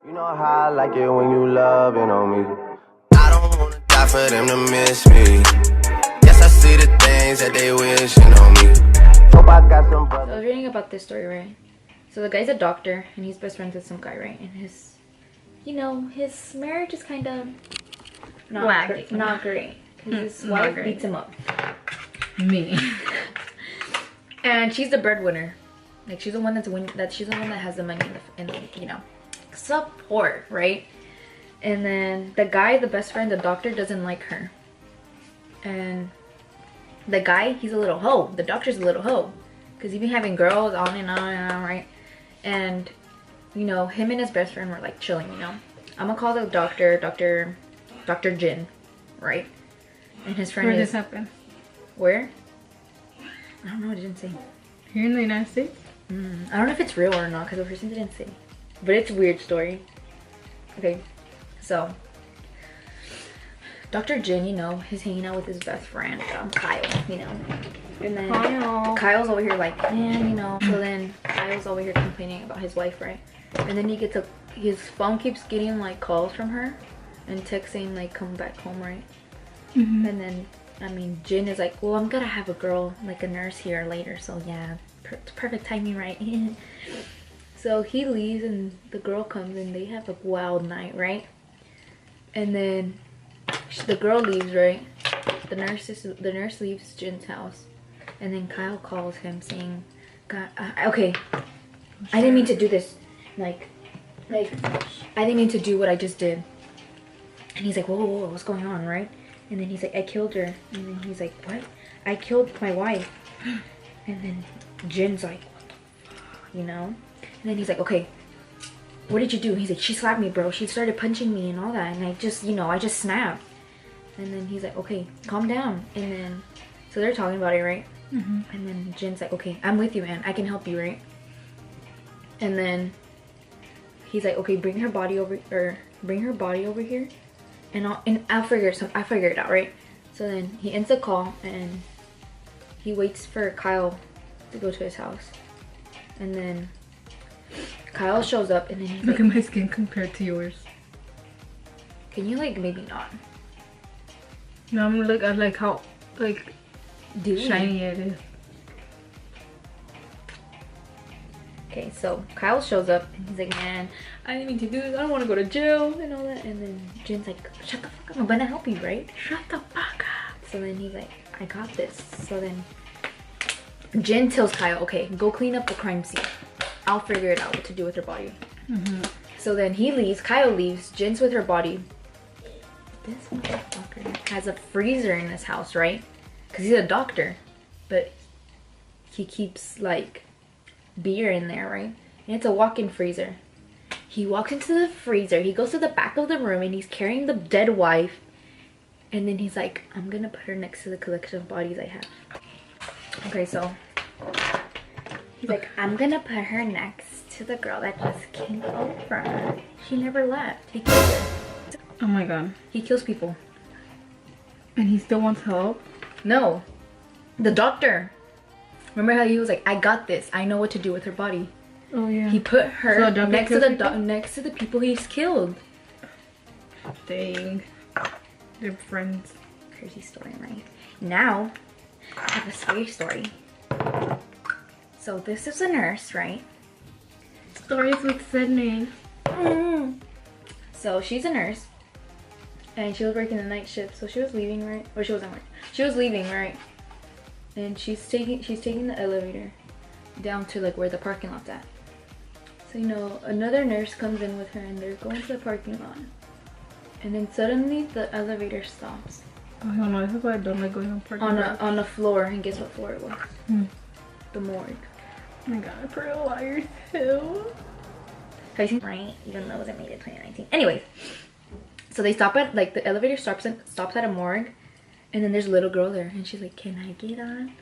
You know how I like it when you loving on me. I don't wanna die for them to miss me. Yes, I see the things that they wishing on me. Hope I got some brothers. I was reading about this story, right? So the guy's a doctor and he's best friends with some guy, right? And his, you know, his marriage is kind of not great. Because his wife beats him up. Me. And she's the breadwinner. Like she's the one she's the one that has the money in the you know, support, right? And then the guy, the best friend, the doctor, doesn't like her. And the guy, he's a little hoe. The doctor's a little hoe. Because he's been having girls on and on and on, right? And, you know, him and his best friend were like chilling, you know? I'm gonna call the doctor, Dr. Jin, right? And his friend Where did this happen? Where? I don't know, it didn't say. Here in the United States? I don't know if it's real or not because the person didn't say. But it's a weird story. Okay, so Dr. Jin, you know, he's hanging out with his best friend, Kyle, you know. And then Kyle's over here like, man, you know. So then Kyle's over here complaining about his wife, right? And then he gets his phone keeps getting like calls from her and text saying like, come back home, right? And then, I mean, Jin is like, well, I'm gonna have a girl, like a nurse here later. So yeah, perfect timing, right? So he leaves and the girl comes and they have a wild night, right? And then the girl leaves, right? The nurse leaves Jin's house, and then Kyle calls him saying, "God, okay, I didn't mean to do this. Like, I didn't mean to do what I just did." And he's like, whoa, what's going on, right? And then he's like, I killed her. And then he's like, what? I killed my wife. And then Jin's like, what the fuck, you know? And then he's like, okay, what did you do? He's like, she slapped me, bro. She started punching me and all that. And I just, you know, I just snapped. And then he's like, okay, calm down. And then, so they're talking about it, right? And then Jin's like, okay, I'm with you, man. I can help you, right? And then he's like, okay, bring her body over here. And I'll figure it out, right? So then he ends the call and he waits for Kyle to go to his house. And then Kyle shows up and then he's Look like, at my skin compared to yours. can you like maybe not? No, I'm gonna look at like how like shiny it is. Okay, so Kyle shows up and he's like, man, I didn't mean to do this. I don't want to go to jail and all that. And then Jin's like, shut the fuck up. I'm gonna help you, right? Shut the fuck up. So then he's like, I got this. So then Jin tells Kyle, okay, go clean up the crime scene. I'll figure it out what to do with her body. So then he leaves, Kyle leaves, Jin's with her body. This motherfucker has a freezer in his house, right? Because he's a doctor. But he keeps like beer in there, right? And it's a walk-in freezer. He walks into the freezer, he goes to the back of the room and he's carrying the dead wife. And then he's like, I'm gonna put her next to the collection of bodies I have. Okay, so he's like, I'm gonna put her next to the girl that just came over. She never left. He killed her. Oh my god. He kills people. And he still wants help? No. The doctor. Remember how he was like, I got this. I know what to do with her body. Oh yeah. He put her So next to the people he's killed. Dang. They're friends. Crazy story, right? Now, I have a scary story. So this is a nurse, right? Stories with sad names. So she's a nurse. And she was working the night shift. So she was leaving, right? Or she wasn't working. She was leaving, right? And she's taking the elevator down to like where the parking lot's at. So you know, another nurse comes in with her and they're going to the parking lot. And then suddenly the elevator stops. Oh hell no, this is why I don't like going on parking lots. On a floor, and guess what floor it was? The morgue. Oh my god, I pray a liar too. Right? Even though it made it 2019. Anyways, so they stop at like the elevator stops at a morgue, and then there's a little girl there, and she's like, "Can I get on?"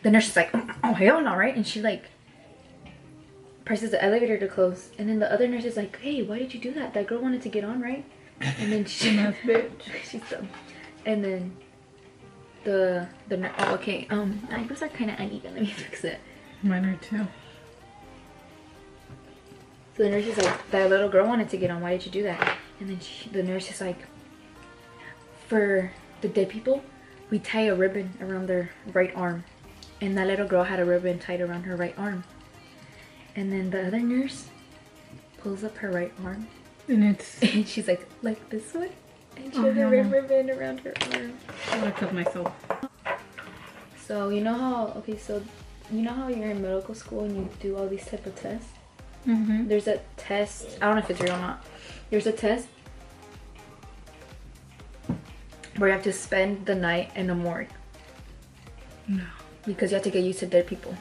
The nurse is like, "Oh hell no!" Right? And she like presses the elevator to close, and then the other nurse is like, "Hey, why did you do that? That girl wanted to get on, right?" And then she bitch. she's dumb. And then the oh, okay, eyebrows are kind of uneven. Let me fix it. Mine are too. So the nurse is like, that little girl wanted to get on. Why did you do that? And then the nurse is like, for the dead people, we tie a ribbon around their right arm. And that little girl had a ribbon tied around her right arm. And then the other nurse pulls up her right arm. And she's like this one. And she has a red ribbon around her arm. I cut myself. So you know how, you know how you're in medical school and you do all these type of tests? There's a test, I don't know if it's real or not. There's a test where you have to spend the night in a morgue. No. Because you have to get used to dead people.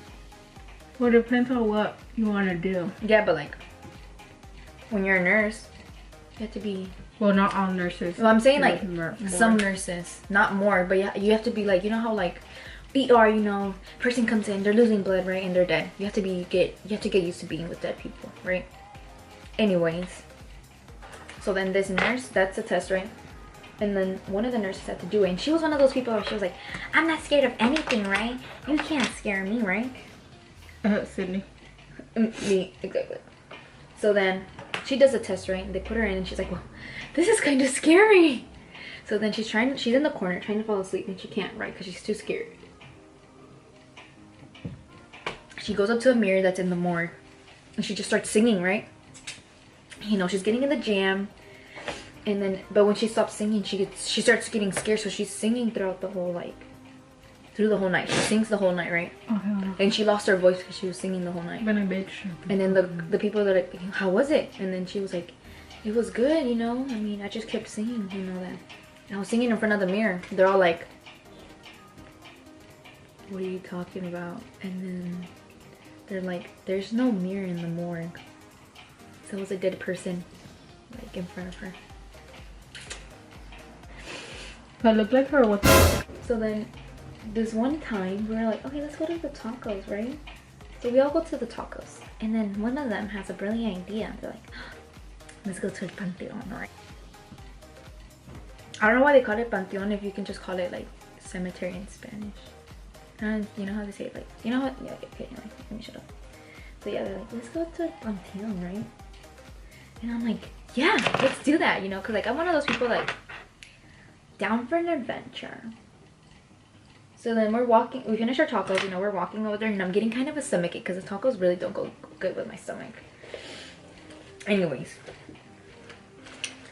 Well, it depends on what you want to do. Yeah, but like, when you're a nurse, you have to be... Well, not all nurses. Well, I'm saying like, some nurses. Not more, but yeah, you have to be like, you know how like, ER, you know, person comes in, they're losing blood, right? And they're dead. You have to get used to being with dead people, right? Anyways. So then this nurse, that's a test, right? And then one of the nurses had to do it. And she was one of those people where she was like, I'm not scared of anything, right? You can't scare me, right? Sydney. Me, exactly. So then she does a test, right? They put her in and she's like, well, this is kind of scary. So then she's in the corner trying to fall asleep and she can't, right? Because she's too scared. She goes up to a mirror that's in the morgue and she just starts singing, right? You know, she's getting in the jam. And then, but when she stops singing, she starts getting scared. So she's singing throughout the whole, like, through the whole night. She sings the whole night, right? And she lost her voice because she was singing the whole night. But a bitch. And then the people are like, how was it? And then she was like, it was good, you know? I mean, I just kept singing, you know that. And I was singing in front of the mirror. They're all like, what are you talking about? And then they're like, there's no mirror in the morgue. So it was a dead person, like, in front of her. That looked like her. What the fuck? So then this one time we were like, okay, let's go to the tacos, right? So we all go to the tacos. And then one of them has a brilliant idea. They're like, let's go to El Panteon, right? I don't know why they call it Panteon if you can just call it like cemetery in Spanish. And you know how they say it, like, you know what? Yeah, okay, anyway, let me shut up. So yeah, they're like, let's go to El Panteon, right? And I'm like, yeah, let's do that, you know? Cause like I'm one of those people like, down for an adventure. So then we're walking, we finish our tacos, you know, we're walking over there and I'm getting kind of a stomachache because the tacos really don't go good with my stomach. Anyways.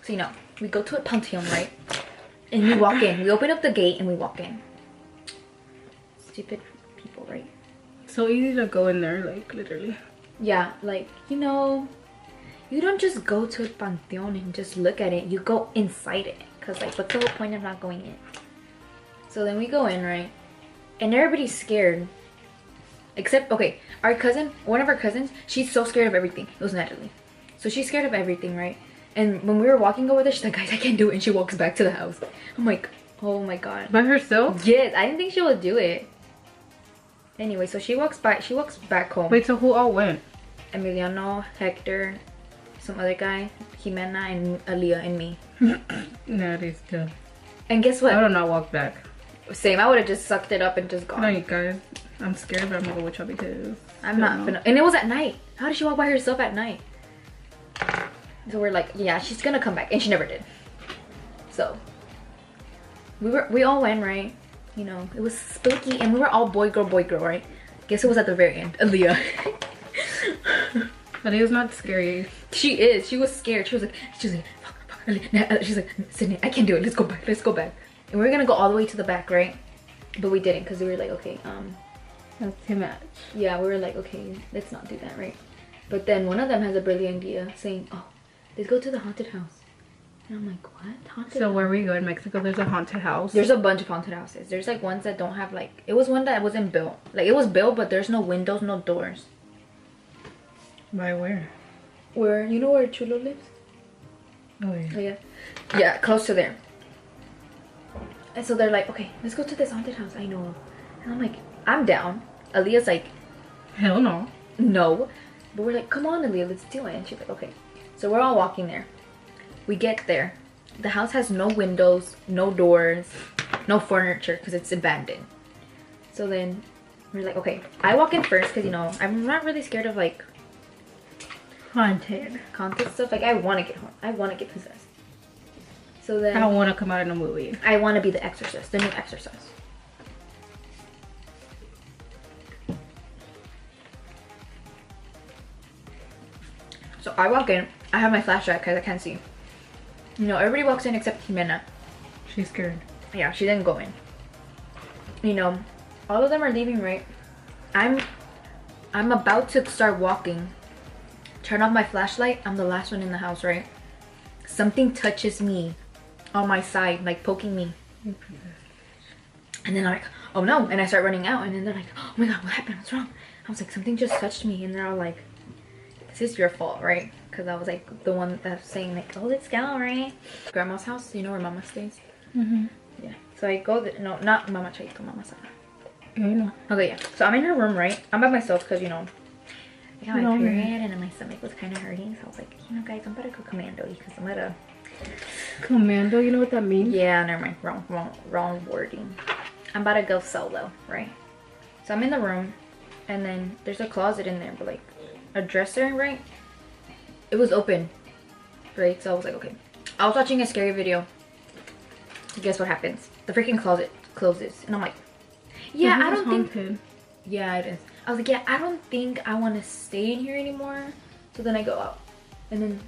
So, you know, we go to a Panteon, right? And we walk in. We open up the gate and we walk in. Stupid people, right? So easy to go in there, like, literally. Yeah, like, you know, you don't just go to a Panteon and just look at it. You go inside it. Because, like, what's the whole point of not going in? So then we go in, right? And everybody's scared. Except, okay, our cousin, one of our cousins, she's so scared of everything. It was Natalie. So she's scared of everything, right? And when we were walking over there, she's like, guys, I can't do it. And she walks back to the house. I'm like, oh my god. By herself? Yes, I didn't think she would do it. Anyway, so she walks back home. Wait, so who all went? Emiliano, Hector, some other guy, Jimena, and Aaliyah, and me. Natalie's still. And guess what? I would not walk back. Same, I would have just sucked it up and just gone. No, you guys, I'm scared, but I'm gonna go with y'all because I'm not gonna. And it was at night. How did she walk by herself at night? So we're like, yeah, she's gonna come back, and she never did. So we all went, right? You know, it was spooky, and we were all boy girl, right? Guess who was at the very end? Aaliyah. Aaliyah's not scary. She is. She was scared. She was like, fuck. She's like, Sydney, I can't do it. Let's go back. And we were gonna go all the way to the back, right? But we didn't because we were like, okay, that's too much. Yeah, we were like, okay, let's not do that, right? But then one of them has a brilliant idea saying, oh, let's go to the haunted house. And I'm like, what? Haunted So house? where we go in Mexico, there's a haunted house. There's a bunch of haunted houses. There's like ones that don't have like, it was one that wasn't built. Like it was built, but there's no windows, no doors. By where? Where, you know where Chulo lives? Oh yeah. Oh, yeah. Yeah, close to there. And so they're like, okay, let's go to this haunted house. I know. And I'm like, I'm down. Aaliyah's like, hell no. No. But we're like, come on, Aaliyah, let's do it. And she's like, okay. So we're all walking there. We get there. The house has no windows, no doors, no furniture because it's abandoned. So then we're like, okay, I walk in first because, you know, I'm not really scared of like content stuff. Like I want to get home. I want to get possessed. So then I don't want to come out in a movie. I want to be the Exorcist, the new Exorcist. So I walk in. I have my flashlight because I can't see. You know, everybody walks in except Jimena. She's scared. Yeah, she didn't go in. You know, all of them are leaving, right? I'm about to start walking. Turn off my flashlight. I'm the last one in the house, right? Something touches me on my side, like poking me. And then I'm like, oh no. And I start running out. And then they're like, oh my god, what happened? What's wrong? I was like, something just touched me. And they're all like, this is your fault, right? Because I was like the one that's saying like, oh, let's go, right? Grandma's house, you know where Mama stays? Mm-hmm. Yeah. So I go there. No, not Mama Chaito, Mama Sana. Yeah, you know. Okay, yeah. So I'm in her room, right? I'm by myself because, you know, I got my period and my stomach was kind of hurting. So I was like, you know, guys, I'm about to go commando because I'm gonna... Commando, you know what that means? Yeah, never mind. Wrong wording. I'm about to go solo, right? So I'm in the room and then there's a closet in there, but like a dresser, right? It was open, right? So I was like, okay. I was watching a scary video. Guess what happens? The freaking closet closes. And I'm like, yeah, I don't think... Yeah, it is. I was like, yeah, I don't think I want to stay in here anymore. So then I go out. And then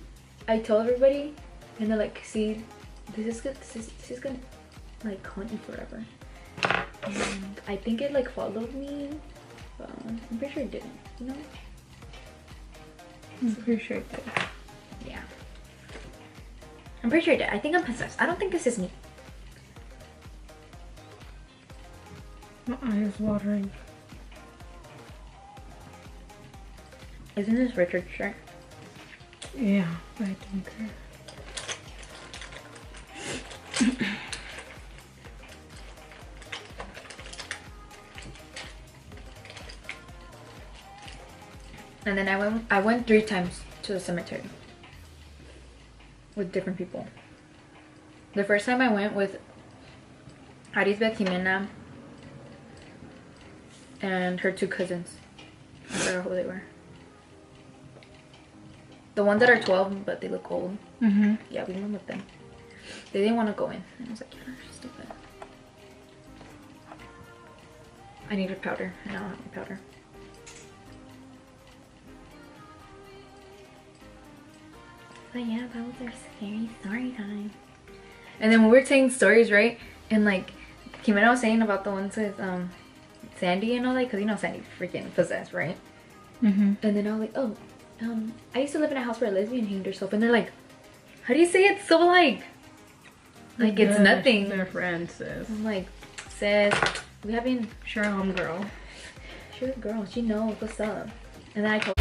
I tell everybody. And they're like, see, this is good. This is gonna like haunt you forever. And I think it like followed me. But I'm pretty sure it didn't, you know? I'm pretty sure it did. Yeah. I'm pretty sure it did. I think I'm possessed. I don't think this is me. My eye is watering. Isn't this Richard's shirt? Yeah, I think so. And then I went 3 times to the cemetery with different people. The first time I went with Arisbeth, Jimena, and her 2 cousins. I forgot who they were. The ones that are 12 but they look old. Mm-hmm. Yeah, we went with them. They didn't want to go in. And I was like, yeah, you're stupid. I needed powder. And I don't have any powder. But yeah, that was our scary story time. And then when we were saying stories, right? And like, Kimena was saying about the ones with Sandy and all that. Because you know Sandy's freaking possessed, right? Mm-hmm. And then I was like, oh, I used to live in a house where a lesbian hanged herself. And they're like, how do you say it so like it's nothing? They're friends, sis. I'm like, sis, we having... Sure, homegirl. Sure, girl, she knows what's up. And then I told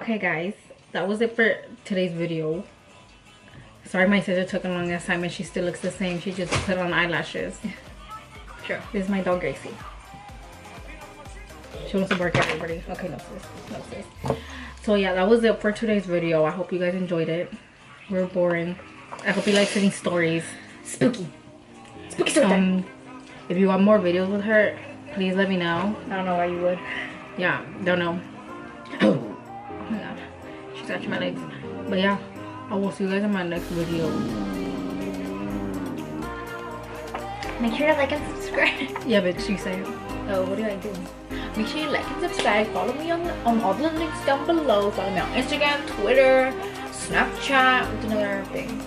Okay guys, that was it for today's video. Sorry my sister took a long time and she still looks the same. She just put on eyelashes. Sure. This is my dog Gracie. She wants to bark at everybody. Okay, no sis. No sis. So yeah, that was it for today's video. I hope you guys enjoyed it. We're boring. I hope you like seeing stories. Spooky. Spooky story. If you want more videos with her, please let me know. I don't know why you would. Yeah, don't know. Oh my god. She's scratching my legs. But yeah, I will see you guys in my next video. Make sure to like and subscribe. Yeah, but she said. Oh, what do I do? Make sure you like and subscribe. Follow me on all the links down below. Follow me on Instagram, Twitter, Snapchat. What's another thing?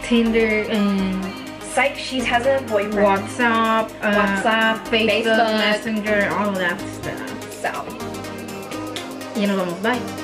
Tinder and Psych, she has a boyfriend. WhatsApp, Facebook, Messenger, all of that stuff. So, Y nos vamos. Bye.